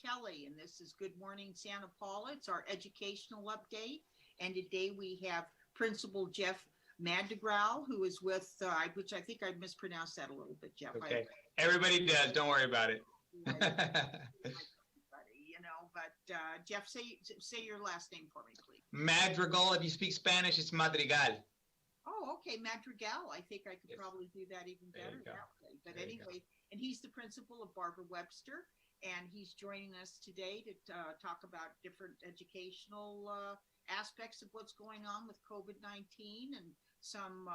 Kelly, and this is Good Morning Santa Paula. It's our educational update, and today we have Principal Jeff Madrigal, who is with, which I think I mispronounced that a little bit, Jeff. Okay, everybody does. Don't worry about it. Jeff, say your last name for me, please. Madrigal. If you speak Spanish, it's Madrigal. Oh, okay, Madrigal. I think I could probably do that even better that way. But anyway, and he's the principal of Webster, and he's joining us today to talk about different educational aspects of what's going on with COVID-19 and some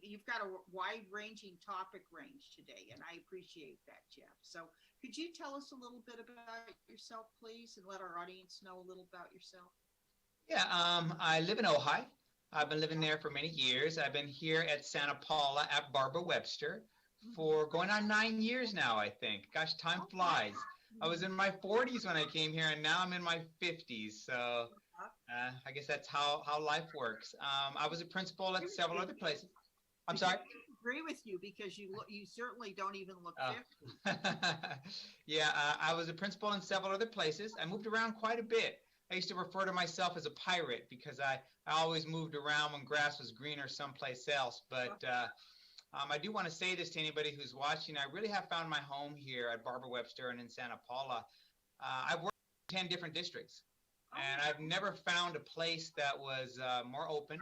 you've got a wide-ranging topic range today, and I appreciate that, Jeff. So could you tell us a little bit about yourself, please, and let our audience know a little about yourself? Yeah, I live in Ojai. I've been living there for many years. I've been here at Santa Paula at Webster for going on 9 years now, I think. Gosh, time flies. I was in my 40s when I came here, and now I'm in my 50s. So I guess that's how life works. I was a principal at several other places. I'm sorry? I agree with you because you certainly don't even look 50. Yeah, I was a principal in several other places. I moved around quite a bit. I used to refer to myself as a pirate because I always moved around when grass was greener someplace else. But I do want to say this to anybody who's watching. I really have found my home here at Webster and in Santa Paula. I've worked in 10 different districts, and I've never found a place that was more open,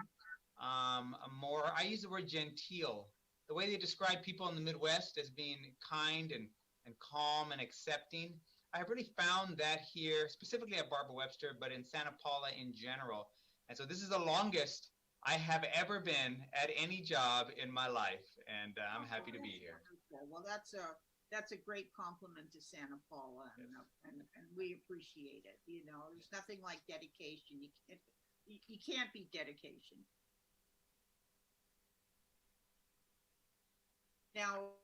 more, I use the word genteel. The way they describe people in the Midwest as being kind and calm and accepting. I've really found that here, specifically at Webster, but in Santa Paula in general. And so this is the longest I have ever been at any job in my life, and I'm happy to be here. Well, that's a great compliment to Santa Paula, and we appreciate it. You know, there's nothing like dedication. You can't beat dedication. Now,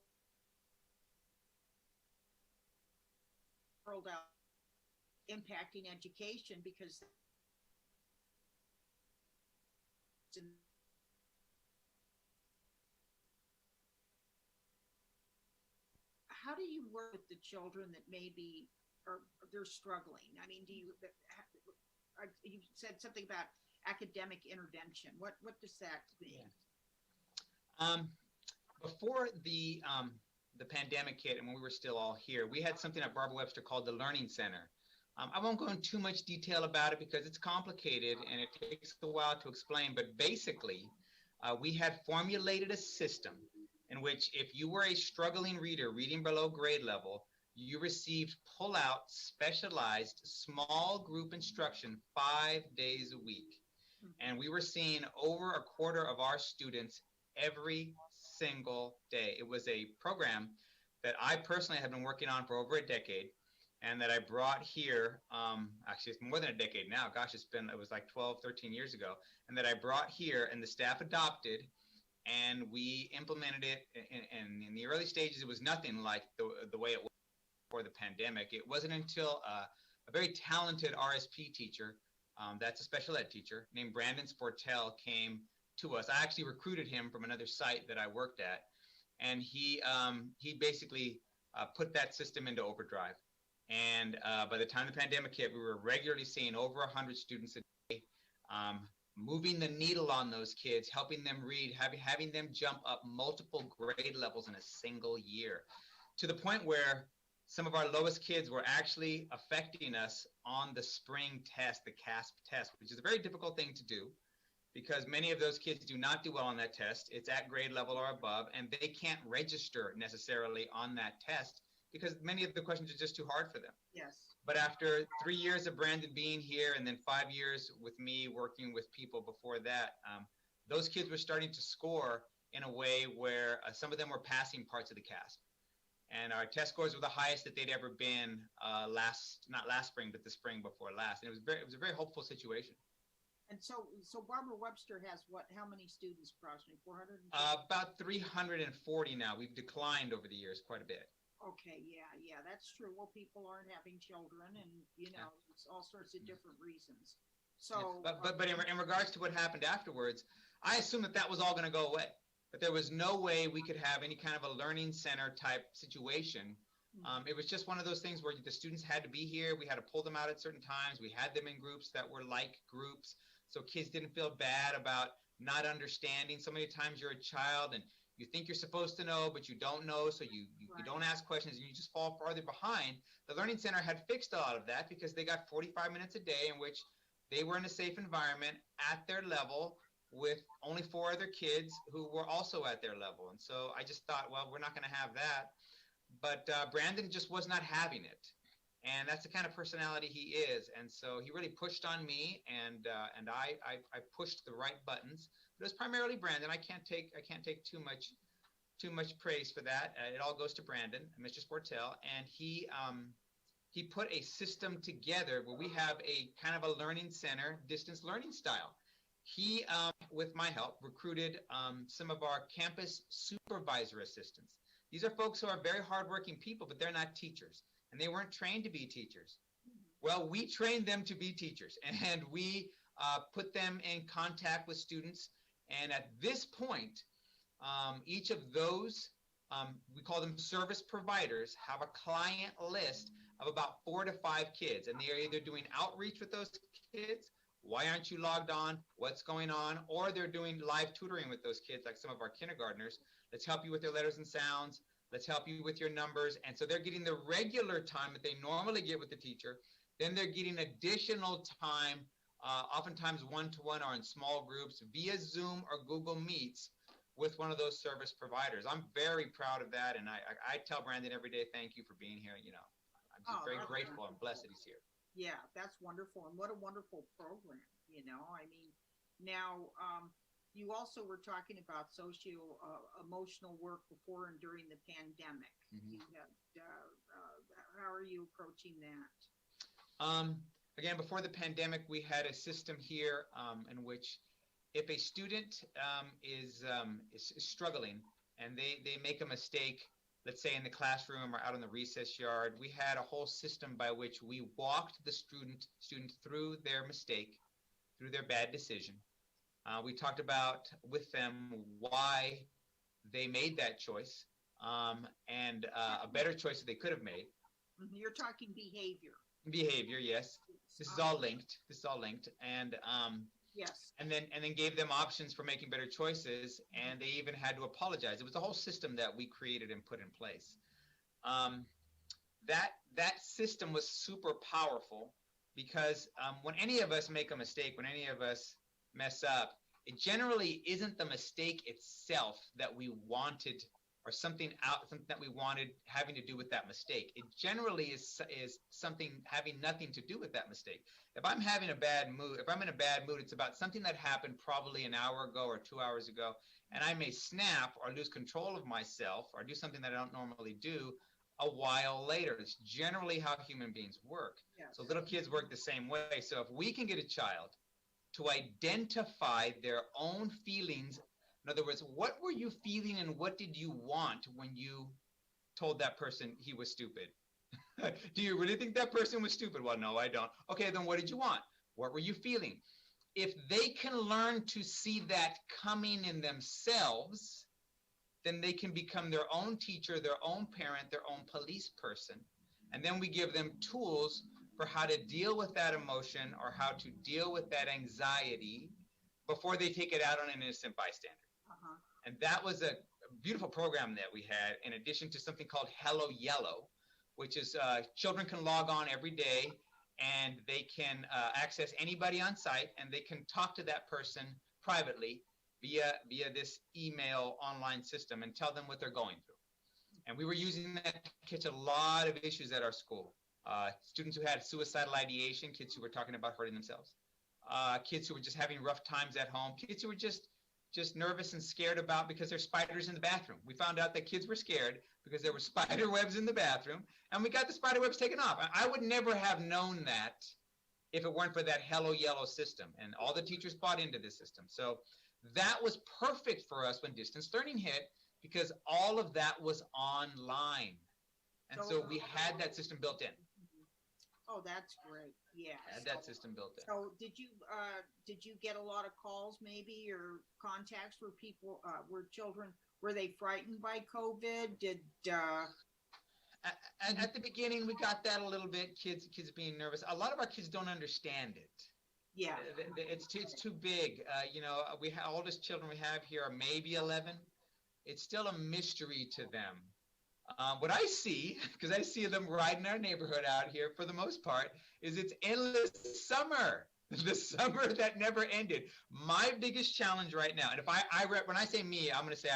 world out impacting education because how do you work with the children that maybe they're struggling? I mean, you said something about academic intervention. What does that mean? Yeah. Before the pandemic hit and when we were still all here, we had something at Webster called the Learning Center. I won't go into too much detail about it because it's complicated and it takes a while to explain, but basically we had formulated a system in which if you were a struggling reader reading below grade level, you received pull-out specialized small group instruction 5 days a week. And we were seeing over a quarter of our students every single day. It was a program that I personally have been working on for over a decade and that I brought here, actually it's more than a decade now, gosh, it was like 12, 13 years ago, and that I brought here and the staff adopted and we implemented it, and in the early stages it was nothing like the way it was before the pandemic. It wasn't until a very talented RSP teacher, that's a special ed teacher, named Brandon Sportel came to us. I actually recruited him from another site that I worked at, and he basically put that system into overdrive. And by the time the pandemic hit, we were regularly seeing over 100 students a day, moving the needle on those kids, helping them read, having them jump up multiple grade levels in a single year, to the point where some of our lowest kids were actually affecting us on the spring test, the CASP test, which is a very difficult thing to do, because many of those kids do not do well on that test. It's at grade level or above, and they can't register necessarily on that test because many of the questions are just too hard for them. Yes. But after 3 years of Brandon being here and then 5 years with me working with people before that, those kids were starting to score in a way where some of them were passing parts of the CASP. And our test scores were the highest that they'd ever been not last spring, but the spring before last. And it was a very hopeful situation. And so Webster has how many students approximately? 400? About 340 now. We've declined over the years quite a bit. Okay, yeah, that's true. Well, people aren't having children, and it's all sorts of different reasons. So, but in regards to what happened afterwards, I assumed that was all going to go away. But there was no way we could have any kind of a learning center type situation It was just one of those things where the students had to be here. We had to pull them out at certain times. We had them in groups that were like groups, so kids didn't feel bad about not understanding. So many times you're a child and you think you're supposed to know, but you don't know, so you don't ask questions and you just fall farther behind. The Learning Center had fixed a lot of that because they got 45 minutes a day in which they were in a safe environment at their level with only 4 other kids who were also at their level. And so I just thought, well, we're not going to have that. But Brandon just was not having it. And that's the kind of personality he is. And so he really pushed on me, and I pushed the right buttons. But it was primarily Brandon. I can't take too much praise for that. It all goes to Brandon, Mr. Sportel, and he put a system together where we have a kind of a learning center, distance learning style. He, with my help, recruited some of our campus supervisor assistants. These are folks who are very hardworking people, but they're not teachers, and they weren't trained to be teachers. Well, we trained them to be teachers, and we put them in contact with students. And at this point, each of those, we call them service providers, have a client list of about 4 to 5 kids, and they are either doing outreach with those kids. Why aren't you logged on? What's going on? Or they're doing live tutoring with those kids, like some of our kindergartners. Let's help you with their letters and sounds. Let's help you with your numbers. And so they're getting the regular time that they normally get with the teacher. Then they're getting additional time, oftentimes one-to-one or in small groups via Zoom or Google Meets with one of those service providers. I'm very proud of that. And I tell Brandon every day, thank you for being here. You know, I'm just very grateful and blessed that he's here. Yeah, that's wonderful. And what a wonderful program, you know. I mean, now you also were talking about socio-emotional work before and during the pandemic. You had, how are you approaching that? Again, before the pandemic, we had a system here in which if a student is struggling and they make a mistake, let's say in the classroom or out in the recess yard, we had a whole system by which we walked the student through their mistake, through their bad decision. We talked about with them why they made that choice and a better choice that they could have made. You're talking behavior. Behavior, yes. This is all linked. And yes. And then gave them options for making better choices, and they even had to apologize. It was a whole system that we created and put in place. That system was super powerful because when any of us make a mistake, when any of us mess up, it generally isn't the mistake itself that we wanted or something that we wanted having to do with that mistake. It generally is something having nothing to do with that mistake. If I'm having a bad mood, if I'm in a bad mood, it's about something that happened probably an hour ago or 2 hours ago, and I may snap or lose control of myself or do something that I don't normally do a while later. It's generally how human beings work. Yes. So little kids work the same way. So if we can get a child to identify their own feelings, in other words, what were you feeling and what did you want when you told that person he was stupid? Do you really think that person was stupid? Well, no, I don't. Okay, then what did you want? What were you feeling? If they can learn to see that coming in themselves, then they can become their own teacher, their own parent, their own police person. And then we give them tools for how to deal with that emotion or how to deal with that anxiety before they take it out on an innocent bystander. And that was a beautiful program that we had, in addition to something called Hello Yellow, which is children can log on every day and they can access anybody on site and they can talk to that person privately via this email online system and tell them what they're going through. And we were using that to catch a lot of issues at our school. Students who had suicidal ideation, kids who were talking about hurting themselves, kids who were just having rough times at home, kids who were just nervous and scared about because there's spiders in the bathroom. We found out that kids were scared because there were spider webs in the bathroom, and we got the spider webs taken off. I would never have known that if it weren't for that Hello Yellow system, and all the teachers bought into this system. So that was perfect for us when distance learning hit because all of that was online. And so we had that system built in. Oh, that's great. Yeah. Had that system built in. So did you get a lot of calls maybe or contacts where people were children, were they frightened by COVID? At the beginning, we got that a little bit. Kids being nervous. A lot of our kids don't understand it. Yeah. It's too big. Oldest children we have here are maybe 11. It's still a mystery to them. What I see, because I see them riding our neighborhood out here for the most part, is it's endless summer. The summer that never ended. My biggest challenge right now, and if when I say me, I'm going to say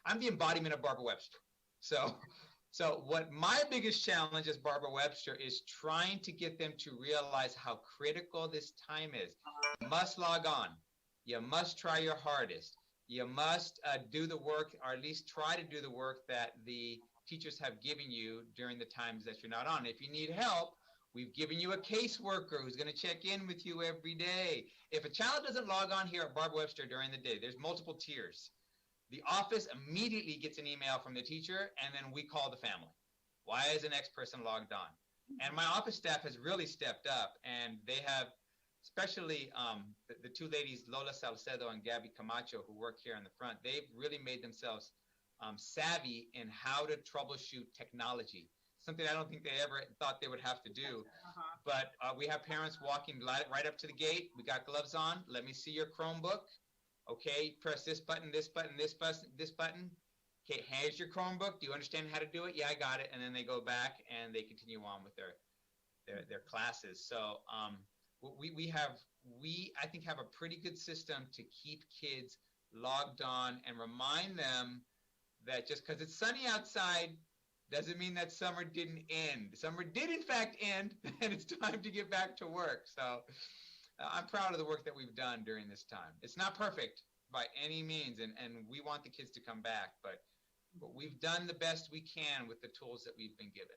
I'm the embodiment of Barbara Webster. So what my biggest challenge as Barbara Webster is trying to get them to realize how critical this time is. You must log on. You must try your hardest. You must do the work, or at least try to do the work that the teachers have given you during the times that you're not on. If you need help, we've given you a caseworker who's going to check in with you every day. If a child doesn't log on here at Barbara Webster during the day, there's multiple tiers. The office immediately gets an email from the teacher, and then we call the family. Why is the next person logged on? And my office staff has really stepped up, and they have, especially the two ladies, Lola Salcedo and Gabby Camacho, who work here in the front, they've really made themselves savvy in how to troubleshoot technology. Something I don't think they ever thought they would have to do. But we have parents walking right up to the gate. We got gloves on. Let me see your Chromebook. Okay, press this button, this button, this button, this button. Okay, here's your Chromebook. Do you understand how to do it? Yeah, I got it. And then they go back and they continue on with their classes. So I think have a pretty good system to keep kids logged on and remind them that just because it's sunny outside doesn't mean that summer didn't end. Summer did in fact end, and it's time to get back to work. So I'm proud of the work that we've done during this time. It's not perfect by any means, and we want the kids to come back, but we've done the best we can with the tools that we've been given.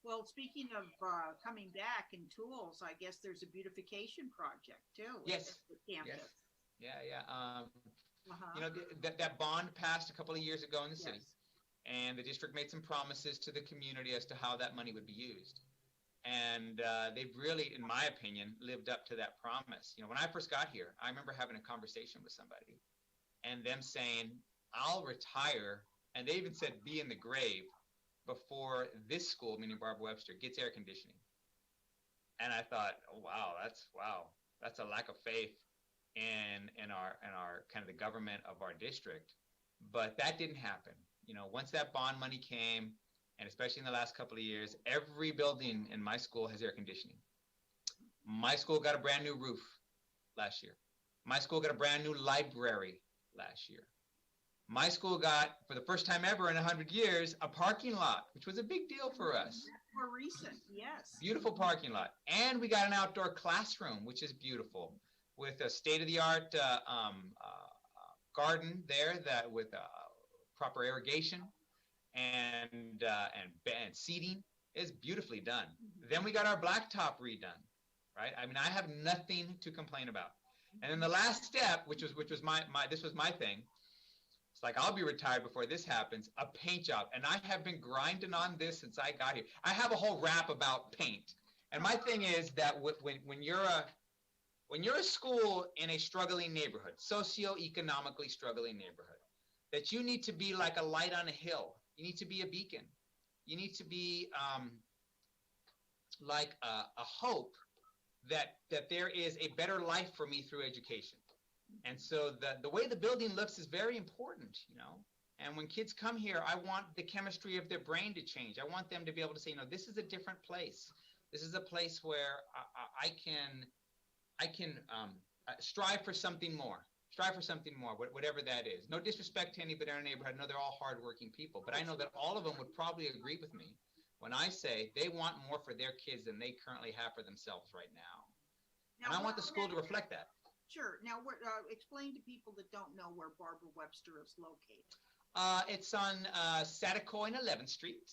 Well, speaking of coming back and tools, I guess there's a beautification project too. Yes. At the campus. Yes. Yeah. You know, that bond passed a couple of years ago in the city, and the district made some promises to the community as to how that money would be used. And they've really, in my opinion, lived up to that promise. You know, when I first got here, I remember having a conversation with somebody and them saying, I'll retire, and they even said, be in the grave before this school, meaning Barbara Webster, gets air conditioning. And I thought, oh, wow, that's a lack of faith in our kind of the government of our district. But that didn't happen. You know, once that bond money came, and especially in the last couple of years, every building in my school has air conditioning. My school got a brand new roof last year. My school got a brand new library last year. My school got, for the first time ever in 100 years, a parking lot, which was a big deal for us. More recent, yes. Beautiful parking lot. And we got an outdoor classroom, which is beautiful, with a state-of-the-art garden there with proper irrigation and seating. Is beautifully done. Then we got our blacktop redone, right? I mean, I have nothing to complain about. And then the last step, which was my thing. It's like, I'll be retired before this happens, a paint job. And I have been grinding on this since I got here. I have a whole rap about paint. And my thing is that when you're a school in a struggling neighborhood, socioeconomically struggling neighborhood, that you need to be like a light on a hill. You need to be a beacon. You need to be like a hope that there is a better life for me through education. And so the way the building looks is very important, you know. And when kids come here, I want the chemistry of their brain to change. I want them to be able to say, you know, this is a different place. This is a place where I can strive for something more. Strive for something more, whatever that is. No disrespect to anybody in our neighborhood. I know they're all hardworking people, but I know that all of them would probably agree with me when I say they want more for their kids than they currently have for themselves right now. And I want the school to reflect that. Sure. Now, explain to people that don't know where Barbara Webster is located. It's on Saticoy and 11th Street.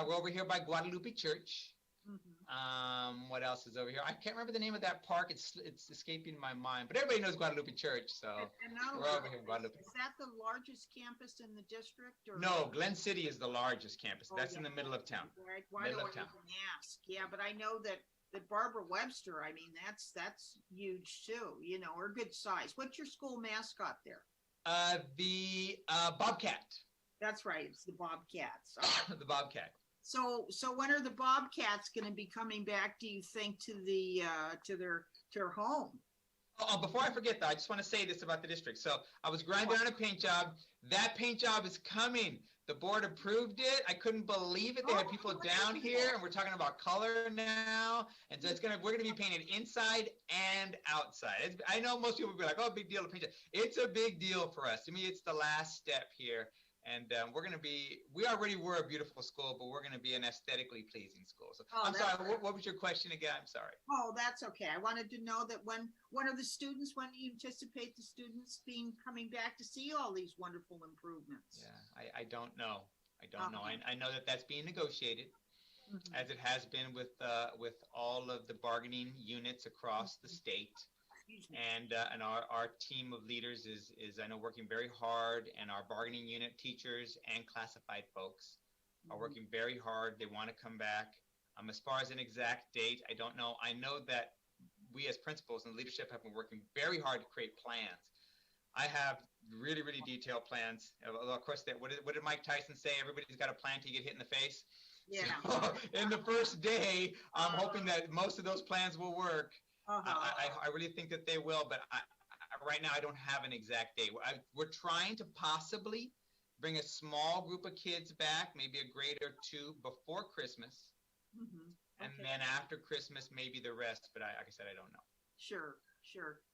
We're over here by Guadalupe Church. What else is over here? I can't remember the name of that park. It's escaping my mind. But everybody knows Guadalupe Church, so we're over here in Guadalupe. Is that the largest campus in the district? Or no, Glen City is the largest campus. That's in the middle of town. Right. Why do I even ask? Yeah, but I know that Barbara Webster, I mean, that's huge too, you know, or good size. What's your school mascot there? The Bobcat. That's right. It's the Bobcats. The Bobcat. So when are the Bobcats going to be coming back? Do you think to the to their home? Oh, before I forget, though, I just want to say this about the district. So I was grinding on a paint job. That paint job is coming. The board approved it. I couldn't believe it. They had people down here, and we're talking about color now. And so we're gonna be painted inside and outside. I know most people will be like, "Oh, big deal to paint job." It's a big deal for us. To me, it's the last step here. And we already were a beautiful school, but we're going to be an aesthetically pleasing school. So I'm sorry, what was your question again? I'm sorry. Oh, that's okay. I wanted to know that when are the students, when do you anticipate the students coming back to see all these wonderful improvements? Yeah, I don't know. I don't know. I know that that's being negotiated, as it has been with all of the bargaining units across the state. And our team of leaders is I know working very hard, and our bargaining unit teachers and classified folks are working very hard. They want to come back. As far as an exact date, I don't know. I know that we as principals and leadership have been working very hard to create plans. I have really, really detailed plans. Of course, what did Mike Tyson say? Everybody's got a plan till you get hit in the face. Yeah. So, in the first day, I'm hoping that most of those plans will work. I really think that they will, but right now I don't have an exact date. We're trying to possibly bring a small group of kids back, maybe a grade or two before Christmas, and then after Christmas, maybe the rest. But like I said, I don't know. Sure.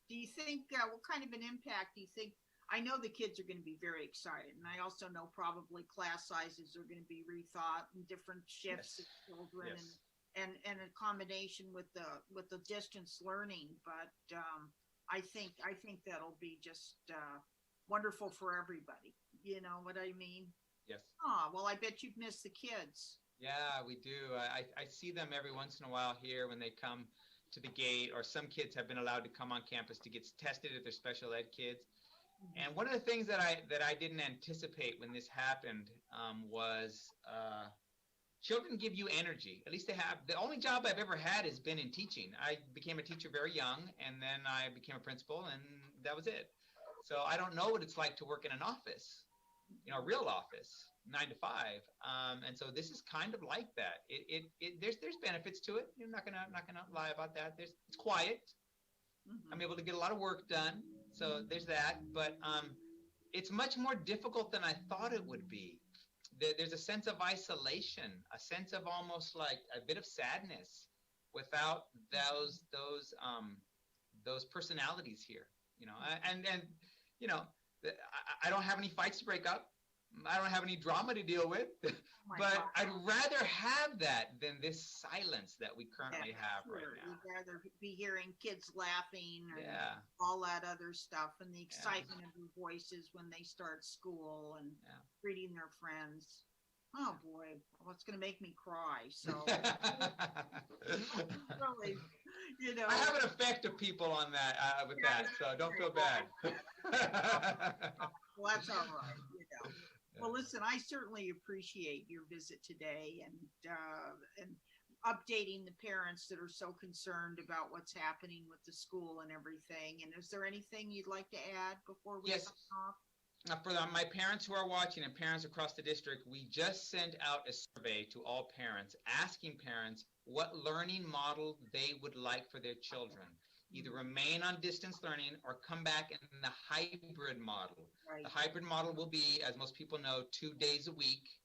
Do you think, what kind of an impact do you think? I know the kids are going to be very excited, and I also know probably class sizes are going to be rethought and different shifts of children and a combination with the distance learning. But I think that'll be just wonderful for everybody. You know what I mean? Yes. Oh, well, I bet you've missed the kids. Yeah, we do. I see them every once in a while here when they come to the gate, or some kids have been allowed to come on campus to get tested if they're special ed kids. And one of the things that I didn't anticipate when this happened was children give you energy. At least they have. The only job I've ever had has been in teaching. I became a teacher very young, and then I became a principal, and that was it. So I don't know what it's like to work in an office, a real office, 9 to 5. And so this is kind of like that. There's benefits to it. I'm not gonna lie about that. It's quiet. I'm able to get a lot of work done. So there's that. But it's much more difficult than I thought it would be. There's a sense of isolation, a sense of almost like a bit of sadness without those personalities here, and I don't have any fights to break up. I don't have any drama to deal with, but I'd rather have that than this silence that we currently have right now. You'd rather be hearing kids laughing and all that other stuff, and the excitement of their voices when they start school and greeting their friends. Oh boy, well, it's going to make me cry. So really, I have an effect of people on that with that, so don't feel bad. Well, that's all right. Well, listen, I certainly appreciate your visit today and updating the parents that are so concerned about what's happening with the school and everything. And is there anything you'd like to add before we sign off? For my parents who are watching and parents across the district, we just sent out a survey to all parents asking parents what learning model they would like for their children. Either remain on distance learning or come back in the hybrid model. Right. The hybrid model will be, as most people know, 2 days a week.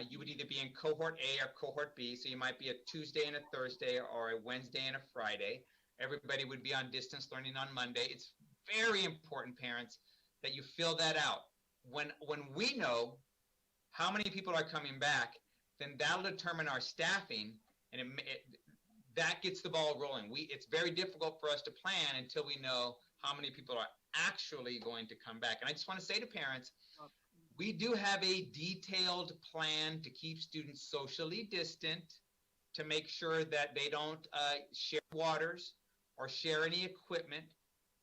You would either be in cohort A or cohort B, so you might be a Tuesday and a Thursday or a Wednesday and a Friday. Everybody would be on distance learning on Monday. It's very important, parents, that you fill that out. When we know how many people are coming back, then that'll determine our staffing, and that gets the ball rolling. It's very difficult for us to plan until we know how many people are actually going to come back. And I just want to say to parents, we do have a detailed plan to keep students socially distant, to make sure that they don't share waters or share any equipment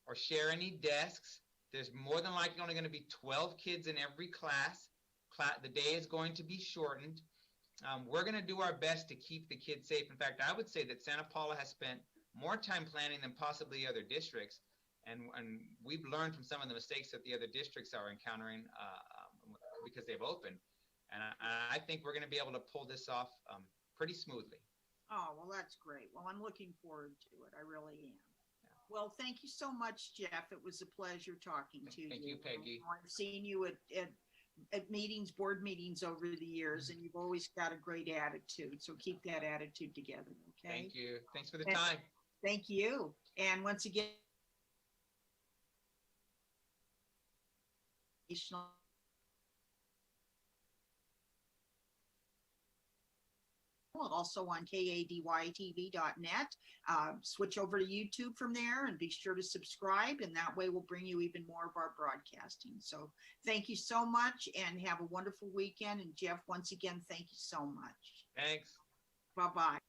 or share any desks. There's more than likely only going to be 12 kids in every class. The day is going to be shortened. We're going to do our best to keep the kids safe. In fact, I would say that Santa Paula has spent more time planning than possibly other districts, and we've learned from some of the mistakes that the other districts are encountering because they've opened. And I think we're going to be able to pull this off pretty smoothly. Oh, well, that's great. Well, I'm looking forward to it. I really am. Yeah. Well, thank you so much, Jeff. It was a pleasure talking to you. Thank you, Peggy. I've seen you at meetings, board meetings over the years, and you've always got a great attitude. So keep that attitude together, okay? Thank you. Thanks for the time. Thank you. And once again, also on kadytv.net. Switch over to YouTube from there and be sure to subscribe, and that way we'll bring you even more of our broadcasting. So thank you so much and have a wonderful weekend. And Jeff, once again, thank you so much. Thanks. Bye-bye.